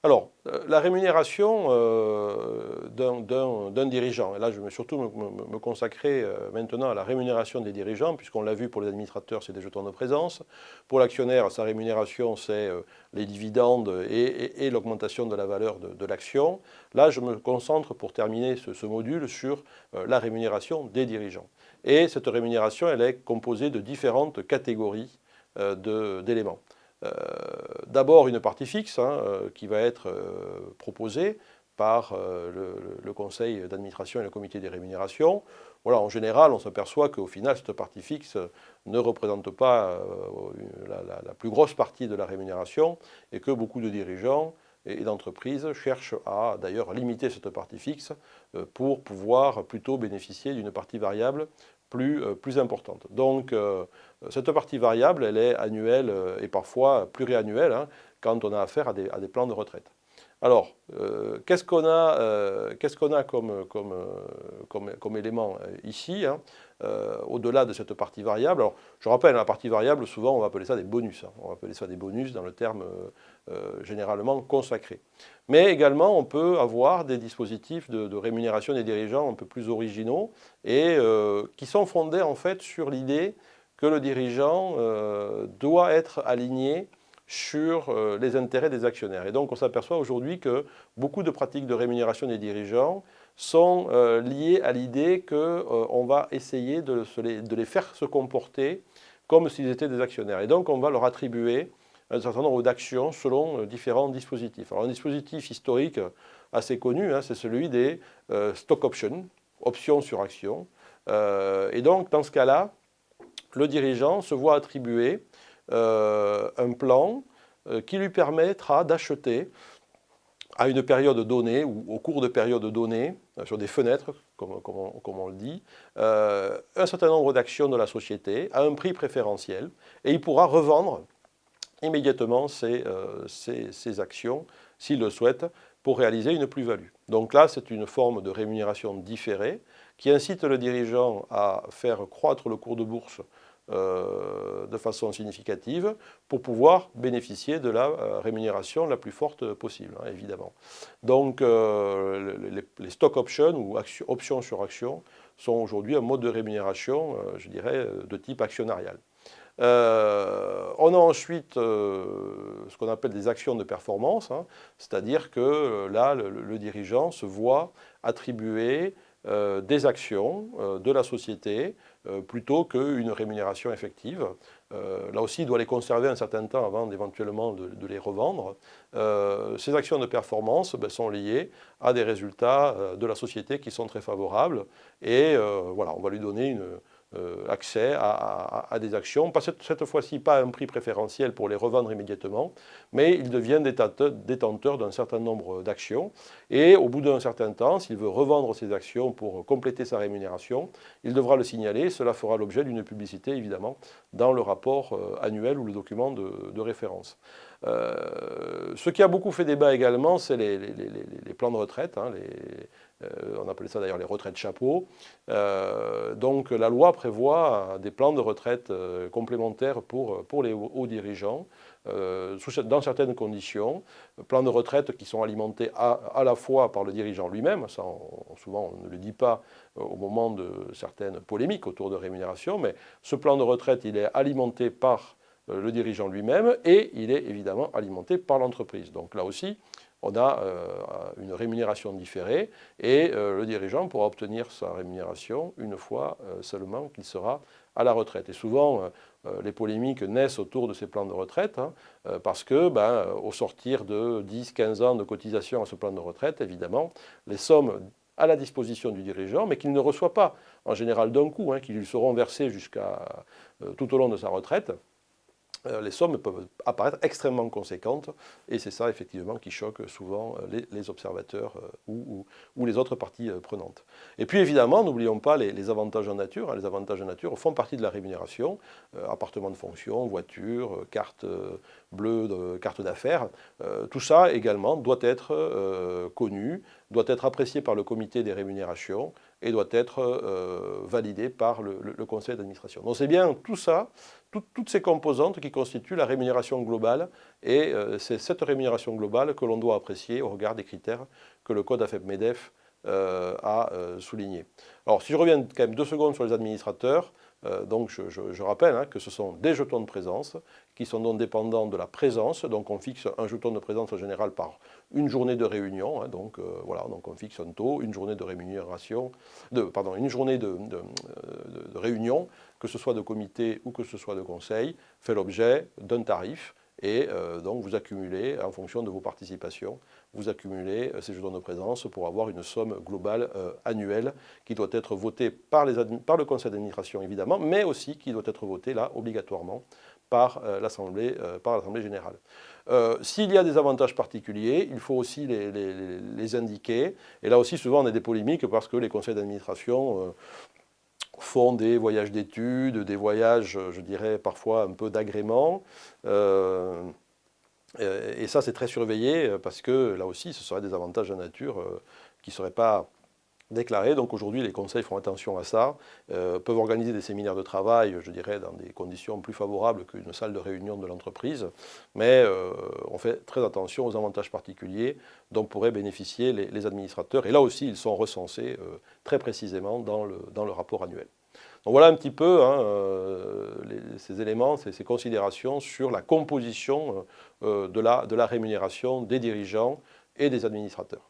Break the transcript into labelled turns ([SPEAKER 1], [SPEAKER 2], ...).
[SPEAKER 1] Alors, la rémunération d'un dirigeant, et là je vais surtout me consacrer maintenant à la rémunération des dirigeants, puisqu'on l'a vu pour les administrateurs, c'est des jetons de présence. Pour l'actionnaire, sa rémunération, c'est les dividendes et l'augmentation de la valeur de l'action. Là, je me concentre pour terminer ce module sur la rémunération des dirigeants. Et cette rémunération, elle est composée de différentes catégories d'éléments. D'abord une partie fixe qui va être proposée par le conseil d'administration et le comité des rémunérations. Voilà, en général, on s'aperçoit qu'au final, cette partie fixe ne représente pas la plus grosse partie de la rémunération et que beaucoup de dirigeants et d'entreprises cherchent à d'ailleurs limiter cette partie fixe pour pouvoir plutôt bénéficier d'une partie variable plus importante. Donc, cette partie variable, elle est annuelle et parfois pluriannuelle quand on a affaire à des plans de retraite. Alors, qu'est-ce qu'on a comme élément ici, au-delà de cette partie variable? Alors, je rappelle, la partie variable, souvent, on va appeler ça des bonus. On va appeler ça des bonus dans le terme généralement consacré. Mais également, on peut avoir des dispositifs de rémunération des dirigeants un peu plus originaux et qui sont fondés en fait sur l'idée que le dirigeant doit être aligné sur les intérêts des actionnaires. Et donc on s'aperçoit aujourd'hui que beaucoup de pratiques de rémunération des dirigeants sont liées à l'idée qu'on va essayer de les faire se comporter comme s'ils étaient des actionnaires. Et donc on va leur attribuer un certain nombre d'actions selon différents dispositifs. Alors un dispositif historique assez connu, c'est celui des stock options, options sur actions. Et donc dans ce cas-là, le dirigeant se voit attribuer un plan qui lui permettra d'acheter à une période donnée ou au cours de périodes données, sur des fenêtres, comme on le dit, un certain nombre d'actions de la société à un prix préférentiel et il pourra revendre immédiatement ces actions, s'il le souhaite, pour réaliser une plus-value. Donc là, c'est une forme de rémunération différée qui incite le dirigeant à faire croître le cours de bourse de façon significative pour pouvoir bénéficier de la rémunération la plus forte possible, évidemment. Donc les stock options ou options sur actions sont aujourd'hui un mode de rémunération, je dirais, de type actionnarial. On a ensuite ce qu'on appelle des actions de performance, c'est-à-dire que là, le dirigeant se voit attribuer des actions de la société plutôt qu'une rémunération effective. Là aussi, il doit les conserver un certain temps avant éventuellement de les revendre. Ces actions de performance sont liées à des résultats de la société qui sont très favorables et voilà, on va lui donner accès à des actions, cette fois-ci pas à un prix préférentiel pour les revendre immédiatement, mais il devient détenteur d'un certain nombre d'actions et au bout d'un certain temps, s'il veut revendre ces actions pour compléter sa rémunération, il devra le signaler, cela fera l'objet d'une publicité évidemment dans le rapport annuel ou le document de référence. Ce qui a beaucoup fait débat également, c'est les plans de retraite, on appelait ça d'ailleurs les retraites chapeaux. Donc la loi prévoit des plans de retraite complémentaires pour les hauts dirigeants, dans certaines conditions. Plans de retraite qui sont alimentés à la fois par le dirigeant lui-même, ça souvent on ne le dit pas au moment de certaines polémiques autour de rémunération, mais ce plan de retraite il est alimenté par le dirigeant lui-même et il est évidemment alimenté par l'entreprise. Donc là aussi, on a une rémunération différée et le dirigeant pourra obtenir sa rémunération une fois seulement qu'il sera à la retraite. Et souvent, les polémiques naissent autour de ces plans de retraite parce que, au sortir de 10-15 ans de cotisation à ce plan de retraite, évidemment, les sommes à la disposition du dirigeant, mais qu'il ne reçoit pas en général d'un coup, qui lui seront versées tout au long de sa retraite, les sommes peuvent apparaître extrêmement conséquentes et c'est ça effectivement qui choque souvent les observateurs ou les autres parties prenantes. Et puis évidemment, n'oublions pas les avantages en nature. Les avantages en nature font partie de la rémunération, appartement de fonction, voiture, carte bleue, carte d'affaires. Tout ça également doit être connu, doit être apprécié par le comité des rémunérations et doit être validé par le conseil d'administration. Donc c'est bien tout ça, toutes ces composantes qui constituent la rémunération globale, et c'est cette rémunération globale que l'on doit apprécier au regard des critères que le code AFEP-MEDEF a souligné. Alors si je reviens quand même 2 secondes sur les administrateurs, donc je rappelle que ce sont des jetons de présence qui sont donc dépendants de la présence. Donc on fixe un jeton de présence en général par une journée de réunion. Donc voilà, donc on fixe un taux, une journée de rémunération, une journée de réunion, que ce soit de comité ou que ce soit de conseil, fait l'objet d'un tarif. Et donc vous accumulez, en fonction de vos participations, vous accumulez ces jetons de présence pour avoir une somme globale annuelle qui doit être votée par le conseil d'administration évidemment, mais aussi qui doit être votée là obligatoirement par l'Assemblée générale. S'il y a des avantages particuliers, il faut aussi les indiquer. Et là aussi souvent on a des polémiques parce que les conseils d'administration font des voyages d'études, des voyages, je dirais, parfois un peu d'agrément. Et ça, c'est très surveillé parce que là aussi, ce seraient des avantages de nature qui ne seraient pas déclarés. Donc aujourd'hui, les conseils font attention à ça, peuvent organiser des séminaires de travail, je dirais, dans des conditions plus favorables qu'une salle de réunion de l'entreprise. Mais on fait très attention aux avantages particuliers dont pourraient bénéficier les administrateurs. Et là aussi, ils sont recensés très précisément dans le rapport annuel. Donc voilà un petit peu ces éléments, ces considérations sur la composition de la rémunération des dirigeants et des administrateurs.